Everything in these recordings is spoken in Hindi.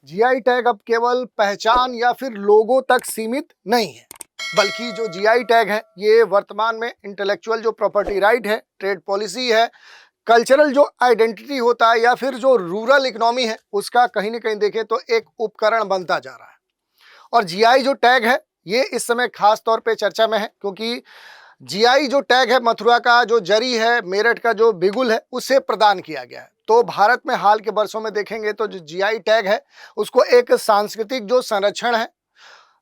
जीआई टैग अब केवल पहचान या फिर लोगो तक सीमित नहीं है, बल्कि जो जीआई टैग है ये वर्तमान में इंटेलेक्चुअल जो प्रॉपर्टी राइट है, ट्रेड पॉलिसी है, कल्चरल जो आइडेंटिटी होता है या फिर जो रूरल इकोनॉमी है उसका कहीं ना कहीं देखें तो एक उपकरण बनता जा रहा है। और जीआई जो टैग है ये इस समय खास तौर पे चर्चा में है, क्योंकि जीआई जो टैग है मथुरा का जो जरी है, मेरठ का जो बिगुल है, उसे प्रदान किया गया है। तो भारत में हाल के वर्षों में देखेंगे तो जो जीआई टैग है उसको एक सांस्कृतिक जो संरक्षण है,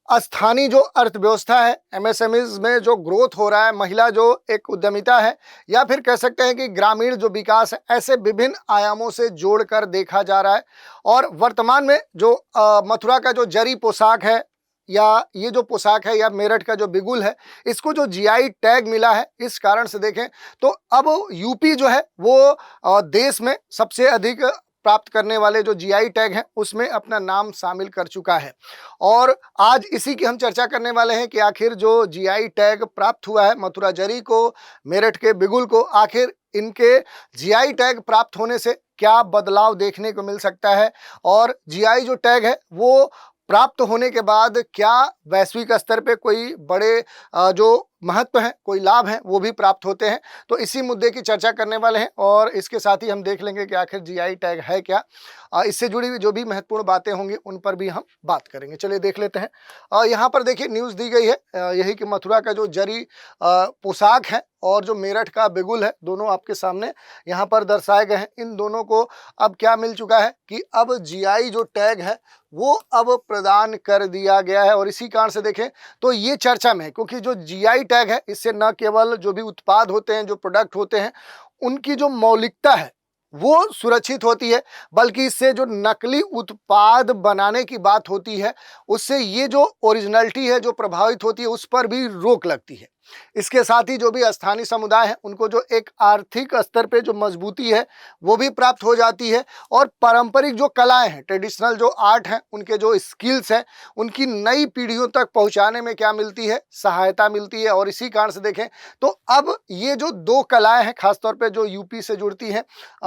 स्थानीय जो अर्थव्यवस्था है, एमएसएमईज में जो ग्रोथ हो रहा है, महिला जो एक उद्यमिता है, या फिर कह सकते हैं कि ग्रामीण जो विकास है, ऐसे विभिन्न आयामों से जोड़कर देखा जा रहा है। और वर्तमान में जो मथुरा का जो जरी पोशाक है या ये जो पोशाक है या मेरठ का जो बिगुल है, इसको जो जीआई टैग मिला है, इस कारण से देखें तो अब यूपी जो है वो देश में सबसे अधिक प्राप्त करने वाले जो जीआई टैग हैं उसमें अपना नाम शामिल कर चुका है। और आज इसी की हम चर्चा करने वाले हैं कि आखिर जो जीआई टैग प्राप्त हुआ है मथुरा जरी को, मेरठ के बिगुल को, आखिर इनके जीआई टैग प्राप्त होने से क्या बदलाव देखने को मिल सकता है, और जीआई जो टैग है वो प्राप्त होने के बाद क्या वैश्विक स्तर पे कोई बड़े जो महत्व है, कोई लाभ है वो भी प्राप्त होते हैं। तो इसी मुद्दे की चर्चा करने वाले हैं और इसके साथ ही हम देख लेंगे कि आखिर जीआई टैग है क्या। इससे जुड़ी हुई जो भी महत्वपूर्ण बातें होंगी उन पर भी हम बात करेंगे। चलिए देख लेते हैं। यहाँ पर देखिए न्यूज़ दी गई है यही कि मथुरा का जो जरी पोशाक है और जो मेरठ का बिगुल है, दोनों आपके सामने यहाँ पर दर्शाए गए हैं। इन दोनों को अब क्या मिल चुका है कि अब जीआई जो टैग है वो अब प्रदान कर दिया गया है। और इसी कारण से देखें तो ये चर्चा में है, क्योंकि जो जीआई टैग है इससे न केवल जो भी उत्पाद होते हैं, जो प्रोडक्ट होते हैं, उनकी जो मौलिकता है वो सुरक्षित होती है, बल्कि इससे जो नकली उत्पाद बनाने की बात होती है उससे ये जो ओरिजिनलिटी है जो प्रभावित होती है उस पर भी रोक लगती है। इसके साथ ही जो भी स्थानीय समुदाय है उनको जो एक आर्थिक स्तर पे जो मजबूती है वो भी प्राप्त हो जाती है। और पारंपरिक जो कलाएं हैं, ट्रेडिशनल जो आर्ट हैं, उनके जो स्किल्स हैं, उनकी नई पीढ़ियों तक पहुंचाने में क्या मिलती है, सहायता मिलती है। और इसी कारण से देखें तो अब ये जो दो कलाएं हैं खासतौर पर जो यूपी से जुड़ती हैं,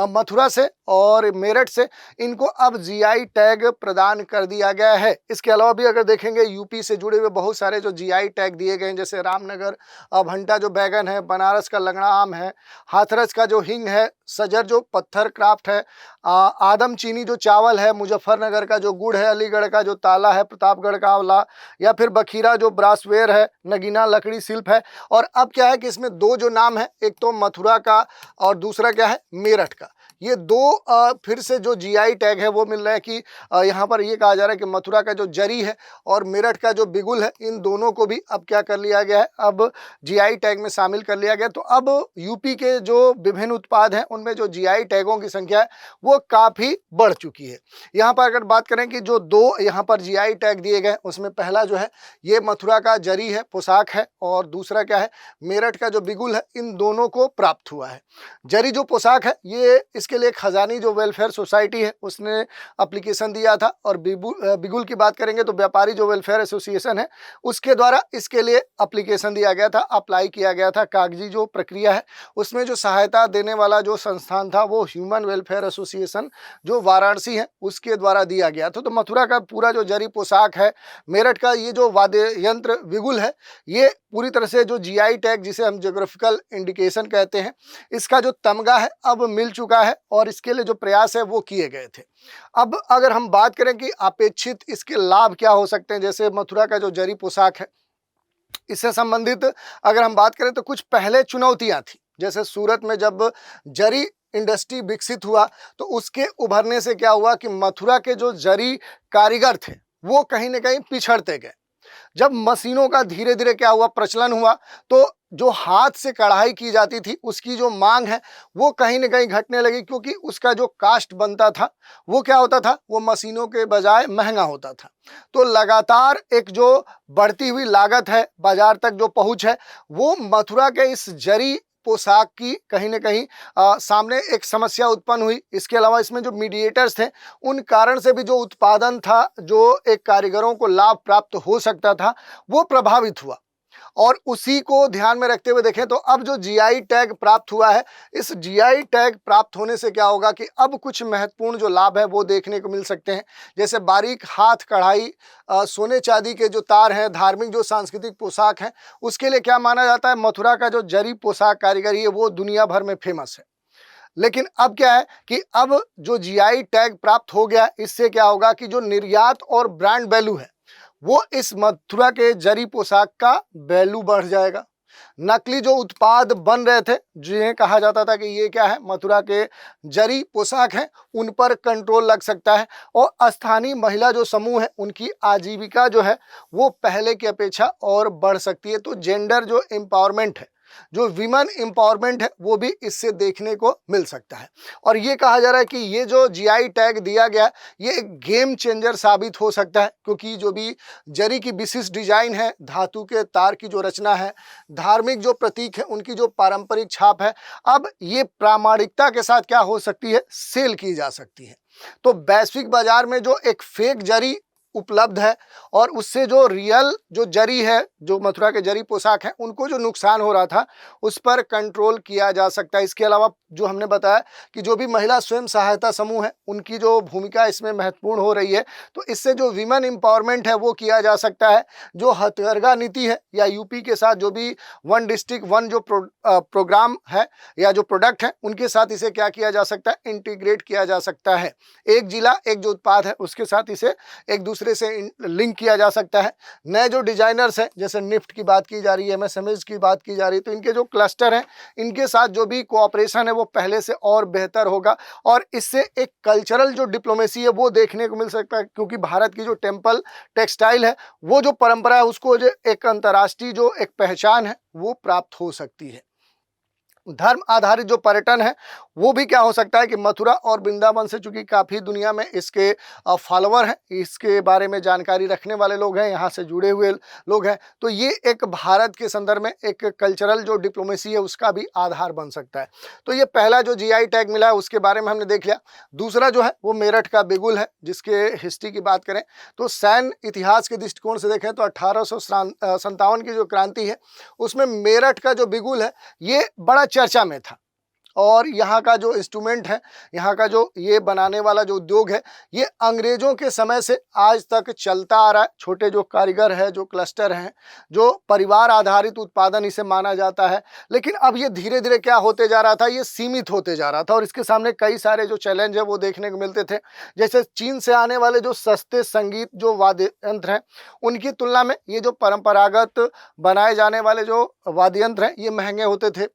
मथुरा से और मेरठ से, इनको अब जीआई टैग प्रदान कर दिया गया है। इसके अलावा भी अगर देखेंगे यूपी से जुड़े हुए बहुत सारे जो जीआई टैग दिए गए हैं, जैसे रामनगर भंटा जो बैगन है, बनारस का लंगड़ा आम है, हाथरस का जो हिंग है, सजर जो पत्थर क्राफ्ट है, आदम चीनी जो चावल है, मुजफ्फरनगर का जो गुड़ है, अलीगढ़ का जो ताला है, प्रतापगढ़ का आंवला, या फिर बखीरा जो ब्रासवेयर है, नगीना लकड़ी शिल्प है। और अब क्या है कि इसमें दो जो नाम है, एक तो मथुरा का और दूसरा क्या है, मेरठ का। ये दो फिर से जो जीआई टैग है वो मिल रहा है कि यहाँ पर ये कहा जा रहा है कि मथुरा का जो जरी है और मेरठ का जो बिगुल है, इन दोनों को भी अब क्या कर लिया गया है, अब जीआई टैग में शामिल कर लिया गया। तो अब यूपी के जो विभिन्न उत्पाद हैं उनमें जो जीआई टैगों की संख्या है वो काफ़ी बढ़ चुकी है। यहाँ पर अगर बात करें कि जो दो यहाँ पर जीआई टैग दिए गए उसमें पहला जो है ये मथुरा का जरी है, पोशाक है, और दूसरा क्या है, मेरठ का जो बिगुल है, इन दोनों को प्राप्त हुआ है। जरी जो पोशाक है ये इसके लिए खजानी जो वेलफेयर सोसाइटी है उसने एप्लीकेशन दिया था, और बिगुल की बात करेंगे तो व्यापारी जो वेलफेयर एसोसिएशन है उसके द्वारा इसके लिए एप्लीकेशन दिया गया था, अप्लाई किया गया था। कागजी जो प्रक्रिया है उसमें जो सहायता देने वाला जो संस्थान था वो ह्यूमन वेलफेयर एसोसिएशन जो वाराणसी है उसके द्वारा दिया गया था। तो मथुरा का पूरा जो जरी पोशाक है, मेरठ का ये जो वाद्य यंत्र बिगुल है, ये पूरी तरह से जो जीआई टैग जिसे हम ज्योग्राफिकल इंडिकेशन कहते हैं, इसका जो तमगा है अब मिल चुका है और इसके लिए जो प्रयास है वो किए गए थे। अब अगर हम बात करें कि अपेक्षित इसके लाभ क्या हो सकते हैं, जैसे मथुरा का जो जरी पोशाक है इससे संबंधित अगर हम बात करें तो कुछ पहले चुनौतियां थी। जैसे सूरत में जब जरी इंडस्ट्री विकसित हुआ तो उसके उभरने से क्या हुआ कि मथुरा के जो जरी कारीगर थे वो कहीं ना कहीं पिछड़ते गए। जब मशीनों का धीरे धीरे क्या हुआ, प्रचलन हुआ, तो जो हाथ से कढ़ाई की जाती थी उसकी जो मांग है वो कहीं ना कहीं घटने लगी, क्योंकि उसका जो कास्ट बनता था वो क्या होता था, वो मशीनों के बजाय महंगा होता था। तो लगातार एक जो बढ़ती हुई लागत है, बाजार तक जो पहुंच है, वो मथुरा के इस जरी पोशाक की कहीं ना कहीं सामने एक समस्या उत्पन्न हुई। इसके अलावा इसमें जो मीडिएटर्स थे उन कारण से भी जो उत्पादन था, जो एक कारीगरों को लाभ प्राप्त हो सकता था, वो प्रभावित हुआ। और उसी को ध्यान में रखते हुए देखें तो अब जो जीआई टैग प्राप्त हुआ है, इस जीआई टैग प्राप्त होने से क्या होगा कि अब कुछ महत्वपूर्ण जो लाभ है वो देखने को मिल सकते हैं। जैसे बारीक हाथ कढ़ाई, सोने चांदी के जो तार हैं, धार्मिक जो सांस्कृतिक पोशाक हैं, उसके लिए क्या माना जाता है, मथुरा का जो जरी पोशाक कारीगरी है वो दुनिया भर में फेमस है। लेकिन अब क्या है कि अब जो जीआई टैग प्राप्त हो गया, इससे क्या होगा कि जो निर्यात और ब्रांड वैल्यू है वो इस मथुरा के जरी पोशाक का वैल्यू बढ़ जाएगा। नकली जो उत्पाद बन रहे थे, जिन्हें कहा जाता था कि ये क्या है, मथुरा के जरी पोशाक हैं, उन पर कंट्रोल लग सकता है और स्थानीय महिला जो समूह है उनकी आजीविका जो है वो पहले की अपेक्षा और बढ़ सकती है। तो जेंडर जो एम्पावरमेंट है, जो विमेन एम्पावरमेंट है, वो भी इससे देखने को मिल सकता है। और ये कहा जा रहा है कि ये जो जीआई टैग दिया गया, ये एक गेम चेंजर साबित हो सकता है, क्योंकि जो भी जरी की विशिष्ट डिजाइन है, धातु के तार की जो रचना है, धार्मिक जो प्रतीक है, उनकी जो पारंपरिक छाप है, अब ये प्रामाणिकता के साथ क्या हो सकती है, सेल की जा सकती है। तो वैश्विक बाजार में जो एक फेक जरी उपलब्ध है और उससे जो रियल जो जरी है, जो मथुरा के जरी पोशाक हैं, उनको जो नुकसान हो रहा था उस पर कंट्रोल किया जा सकता है। इसके अलावा जो हमने बताया कि जो भी महिला स्वयं सहायता समूह है, उनकी जो भूमिका इसमें महत्वपूर्ण हो रही है, तो इससे जो विमेन एम्पावरमेंट है वो किया जा सकता है। जो हथकरघा नीति है या यूपी के साथ जो भी वन डिस्ट्रिक्ट वन जो प्रोग्राम है या जो प्रोडक्ट है, उनके साथ इसे क्या किया जा सकता है, इंटीग्रेट किया जा सकता है। एक जिला एक जो उत्पाद है उसके साथ इसे एक दूसरे से लिंक किया जा सकता है। नए जो डिजाइनर्स हैं, जैसे निफ्ट की बात की जा रही है, एमएसएमईज की बात की जा रही है, तो इनके जो क्लस्टर हैं, इनके साथ जो भी कोऑपरेशन है वो पहले से और बेहतर होगा और इससे एक कल्चरल जो डिप्लोमेसी है वो देखने को मिल सकता है, क्योंकि भारत की जो टेम्पल टेक्सटाइल है, वो जो परंपरा है, उसको जो एक अंतर्राष्ट्रीय जो एक पहचान है वो प्राप्त हो सकती है। धर्म आधारित जो पर्यटन है वो भी क्या हो सकता है कि मथुरा और वृंदावन से, चूंकि काफ़ी दुनिया में इसके फॉलोअर हैं, इसके बारे में जानकारी रखने वाले लोग हैं, यहाँ से जुड़े हुए लोग हैं, तो ये एक भारत के संदर्भ में एक कल्चरल जो डिप्लोमेसी है उसका भी आधार बन सकता है। तो ये पहला जो जीआई टैग मिला है उसके बारे में हमने देख लिया। दूसरा जो है वो मेरठ का बिगुल है, जिसके हिस्ट्री की बात करें तो सैन्य इतिहास के दृष्टिकोण से देखें तो 1857 की जो क्रांति है उसमें मेरठ का जो बिगुल है ये बड़ा चर्चा में था। और यहाँ का जो इंस्ट्रूमेंट है, यहाँ का जो ये बनाने वाला जो उद्योग है, ये अंग्रेजों के समय से आज तक चलता आ रहा है। छोटे जो कारीगर है, जो क्लस्टर हैं, जो परिवार आधारित उत्पादन इसे माना जाता है। लेकिन अब ये धीरे धीरे क्या होते जा रहा था, ये सीमित होते जा रहा था और इसके सामने कई सारे जो चैलेंज है वो देखने को मिलते थे। जैसे चीन से आने वाले जो सस्ते संगीत जो वाद्य यंत्र हैं, उनकी तुलना में ये जो परंपरागत बनाए जाने वाले जो वाद्य यंत्र हैं ये महंगे होते थे।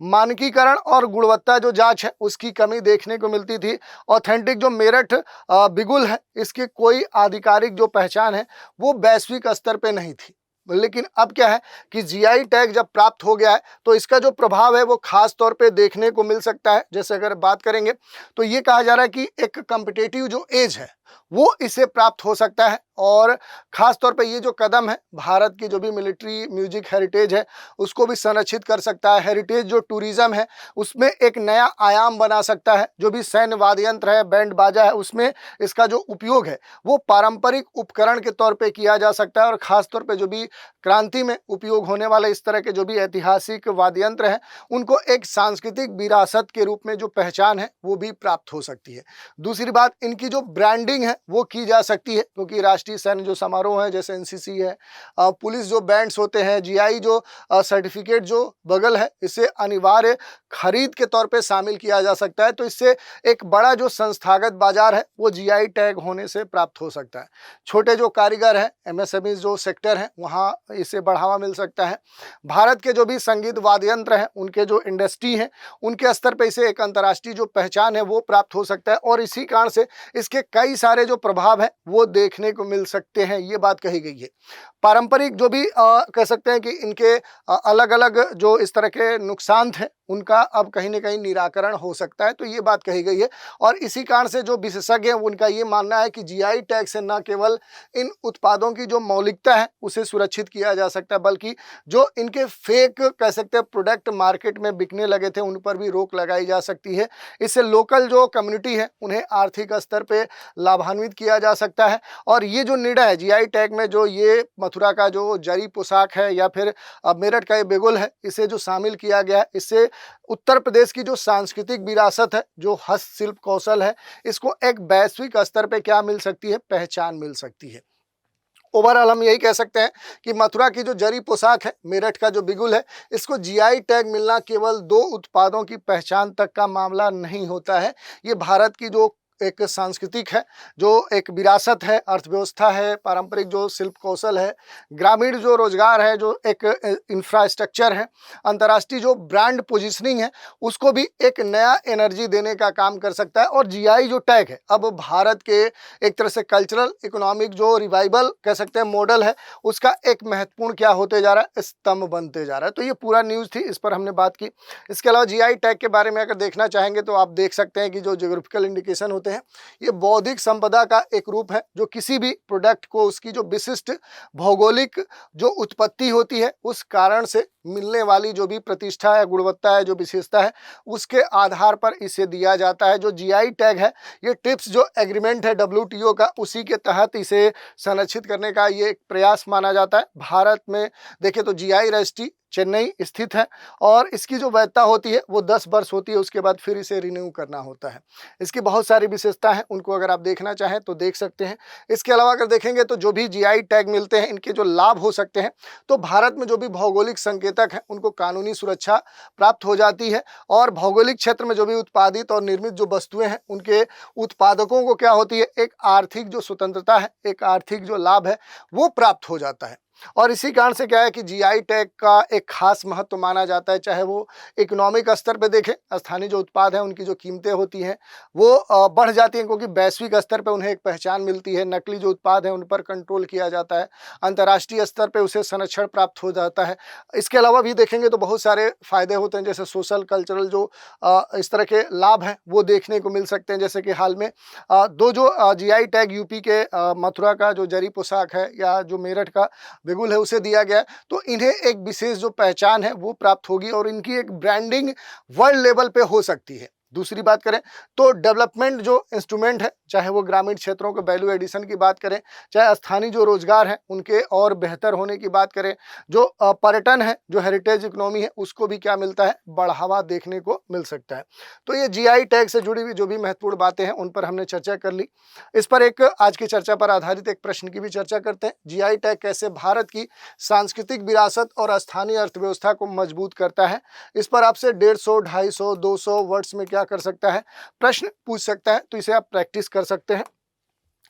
मानकीकरण और गुणवत्ता जो जांच है उसकी कमी देखने को मिलती थी। ऑथेंटिक जो मेरठ बिगुल है, इसकी कोई आधिकारिक जो पहचान है वो वैश्विक स्तर पे नहीं थी। लेकिन अब क्या है कि जीआई टैग जब प्राप्त हो गया है तो इसका जो प्रभाव है वो खास तौर पे देखने को मिल सकता है। जैसे अगर बात करेंगे तो ये कहा जा रहा है कि एक कॉम्पिटिटिव जो एज है वो इसे प्राप्त हो सकता है और ख़ास तौर पे ये जो कदम है भारत की जो भी मिलिट्री म्यूजिक हेरिटेज है उसको भी संरक्षित कर सकता है। हेरिटेज जो टूरिज़्म है उसमें एक नया आयाम बना सकता है। जो भी सैन्य वाद्य यंत्र है, बैंड बाजा है, उसमें इसका जो उपयोग है वो पारंपरिक उपकरण के तौर पे किया जा सकता है और ख़ास तौर पे जो भी क्रांति में उपयोग होने वाले इस तरह के जो भी ऐतिहासिक वाद्य यंत्र हैं उनको एक सांस्कृतिक विरासत के रूप में जो पहचान है वो भी प्राप्त हो सकती है। दूसरी बात, इनकी जो ब्रांडिंग है वो की जा सकती है, क्योंकि राष्ट्रीय सैन्य जो समारोह है जैसे एनसीसी है, पुलिस जो बैंड्स होते हैं, जीआई जो सर्टिफिकेट जो बगल है, इसे अनिवार्य खरीद के तौर पे शामिल किया जा सकता है। तो इससे एक बड़ा जो संस्थागत बाजार है वो जीआई टैग होने से प्राप्त हो सकता है। छोटे जो कारीगर हैं, एमएसएमई जो सेक्टर हैं, वहाँ इसे बढ़ावा मिल सकता है। भारत के जो भी संगीत वाद्य यंत्र हैं उनके जो इंडस्ट्री हैं उनके स्तर पर इसे एक अंतर्राष्ट्रीय जो पहचान है वो प्राप्त हो सकता है और इसी कारण से इसके कई सारे जो प्रभाव है वो देखने को मिल सकते हैं, ये बात कही गई है। पारंपरिक जो भी कह सकते हैं कि इनके अलग अलग जो इस तरह के नुकसान थे उनका अब कहीं ना कहीं निराकरण हो सकता है, तो ये बात कही गई है। और इसी कारण से जो विशेषज्ञ हैं उनका ये मानना है कि जीआई टैग से न केवल इन उत्पादों की जो मौलिकता है उसे सुरक्षित किया जा सकता है, बल्कि जो इनके फेक कह सकते हैं प्रोडक्ट मार्केट में बिकने लगे थे उन पर भी रोक लगाई जा सकती है। इससे लोकल जो कम्युनिटी है उन्हें आर्थिक स्तर पे लाभान्वित किया जा सकता है। और ये जो निर्णय है जीआई टैग में, जो ये मथुरा का जो जरी पोशाक है या फिर मेरठ का ये बिगुल है, इसे जो शामिल किया गया है, इससे उत्तर प्रदेश की जो सांस्कृतिक विरासत है, जो हस्तशिल्प कौशल है, इसको एक वैश्विक स्तर पे क्या मिल सकती है, पहचान मिल सकती है। ओवरऑल हम यही कह सकते हैं कि मथुरा की जो जरी पोशाक है, मेरठ का जो बिगुल है, इसको जीआई टैग मिलना केवल 2 उत्पादों की पहचान तक का मामला नहीं होता है। ये भारत की जो एक सांस्कृतिक है, जो एक विरासत है, अर्थव्यवस्था है, पारंपरिक जो शिल्प कौशल है, ग्रामीण जो रोजगार है, जो एक इंफ्रास्ट्रक्चर है, अंतर्राष्ट्रीय जो ब्रांड पोजीशनिंग है, उसको भी एक नया एनर्जी देने का काम कर सकता है। और जीआई जो टैग है अब भारत के एक तरह से कल्चरल इकोनॉमिक जो रिवाइवल कह सकते हैं मॉडल है, उसका एक महत्वपूर्ण क्या होते जा रहा है, स्तंभ बनते जा रहा है। तो ये पूरा न्यूज़ थी, इस पर हमने बात की। इसके अलावा जीआई टैग के बारे में अगर देखना चाहेंगे तो आप देख सकते हैं कि जो ज्योग्राफिकल इंडिकेशन होते हैं, ये बौद्धिक संपदा का एक रूप है, जो किसी भी प्रोडक्ट को उसकी जो विशिष्ट भौगोलिक जो उत्पत्ति होती है उस कारण से मिलने वाली जो भी प्रतिष्ठा है, गुणवत्ता है, जो विशेषता है, उसके आधार पर इसे दिया जाता है। जो जीआई टैग है, ये ट्रिप्स जो एग्रीमेंट है डब्ल्यूटीओ का, उसी के तहत इसे संरक्षित करने का ये एक प्रयास माना जाता है। भारत में देखें तो जीआई रजिस्ट्री चेन्नई स्थित है और इसकी जो वैधता होती है वो 10 वर्ष होती है, उसके बाद फिर इसे रिन्यू करना होता है। इसकी बहुत सारी विशेषता हैं, उनको अगर आप देखना चाहें तो देख सकते हैं। इसके अलावा अगर देखेंगे तो जो भी जीआई टैग मिलते हैं, इनके जो लाभ हो सकते हैं, तो भारत में जो भी भौगोलिक संकेतक हैं उनको कानूनी सुरक्षा प्राप्त हो जाती है और भौगोलिक क्षेत्र में जो भी उत्पादित और निर्मित जो वस्तुएं हैं उनके उत्पादकों को क्या होती है, एक आर्थिक जो स्वतंत्रता है, एक आर्थिक जो लाभ है वो प्राप्त हो जाता है। और इसी कारण से क्या है कि जीआई टैग का एक खास महत्व माना जाता है, चाहे वो इकोनॉमिक स्तर पे देखें, स्थानीय जो उत्पाद हैं उनकी जो कीमतें होती हैं वो बढ़ जाती हैं, क्योंकि वैश्विक स्तर पे उन्हें एक पहचान मिलती है। नकली जो उत्पाद हैं उन पर कंट्रोल किया जाता है, अंतर्राष्ट्रीय स्तर पे उसे संरक्षण प्राप्त हो जाता है। इसके अलावा भी देखेंगे तो बहुत सारे फायदे होते हैं, जैसे सोशल कल्चरल जो इस तरह के लाभ हैं वो देखने को मिल सकते हैं। जैसे कि हाल में 2 जो जीआई टैग यूपी के मथुरा का जो जरी पोशाक है या जो मेरठ का बिगुल है उसे दिया गया है, तो इन्हें एक विशेष जो पहचान है वो प्राप्त होगी और इनकी एक ब्रांडिंग वर्ल्ड लेवल पे हो सकती है। दूसरी बात करें तो डेवलपमेंट जो इंस्ट्रूमेंट है, चाहे वो ग्रामीण क्षेत्रों के वैल्यू एडिशन की बात करें, चाहे स्थानीय जो रोजगार है उनके और बेहतर होने की बात करें, जो पर्यटन है, जो हेरिटेज इकोनॉमी है, उसको भी क्या मिलता है, बढ़ावा देखने को मिल सकता है। तो ये जीआई टैग से जुड़ी हुई जो भी महत्वपूर्ण बातें हैं उन पर हमने चर्चा कर ली। इस पर एक आज की चर्चा पर आधारित एक प्रश्न की भी चर्चा करते हैं। जीआई टैग कैसे भारत की सांस्कृतिक विरासत और स्थानीय अर्थव्यवस्था को मजबूत करता है? इस पर आपसे 150, 250, 200 वर्ड्स में क्या कर सकता है, प्रश्न पूछ सकता है, तो इसे आप प्रैक्टिस कर सकते हैं।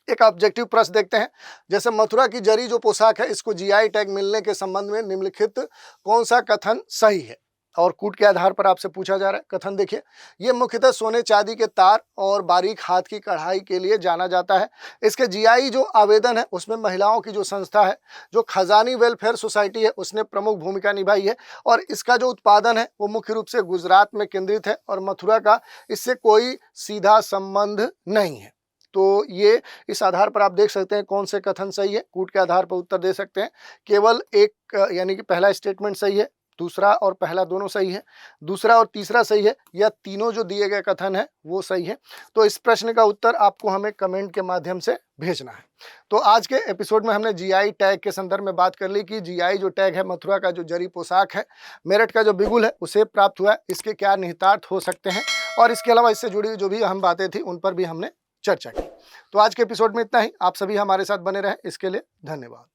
एक ऑब्जेक्टिव प्रश्न देखते हैं, जैसे मथुरा की जरी जो पोशाक है इसको जीआई टैग मिलने के संबंध में निम्नलिखित कौन सा कथन सही है? और कूट के आधार पर आपसे पूछा जा रहा है। कथन देखिए, ये मुख्यतः सोने चांदी के तार और बारीक हाथ की कढ़ाई के लिए जाना जाता है। इसके जीआई जो आवेदन है उसमें महिलाओं की जो संस्था है, जो खजानी वेलफेयर सोसाइटी है, उसने प्रमुख भूमिका निभाई है और इसका जो उत्पादन है वो मुख्य रूप से गुजरात में केंद्रित है और मथुरा का इससे कोई सीधा संबंध नहीं है। तो ये इस आधार पर आप देख सकते हैं कौन से कथन सही है, कूट के आधार पर उत्तर दे सकते हैं। केवल एक यानी कि पहला स्टेटमेंट सही है, दूसरा और पहला दोनों सही है, दूसरा और तीसरा सही है, या तीनों जो दिए गए कथन है वो सही है। तो इस प्रश्न का उत्तर आपको हमें कमेंट के माध्यम से भेजना है। तो आज के एपिसोड में हमने जीआई टैग के संदर्भ में बात कर ली कि जीआई जो टैग है मथुरा का जो जरी पोशाक है, मेरठ का जो बिगुल है उसे प्राप्त हुआ है, इसके क्या निहितार्थ हो सकते हैं और इसके अलावा इससे जुड़ी हुई जो भी अहम बातें थी उन पर भी हमने चर्चा की। तो आज के एपिसोड में इतना ही। आप सभी हमारे साथ बने रहें, इसके लिए धन्यवाद।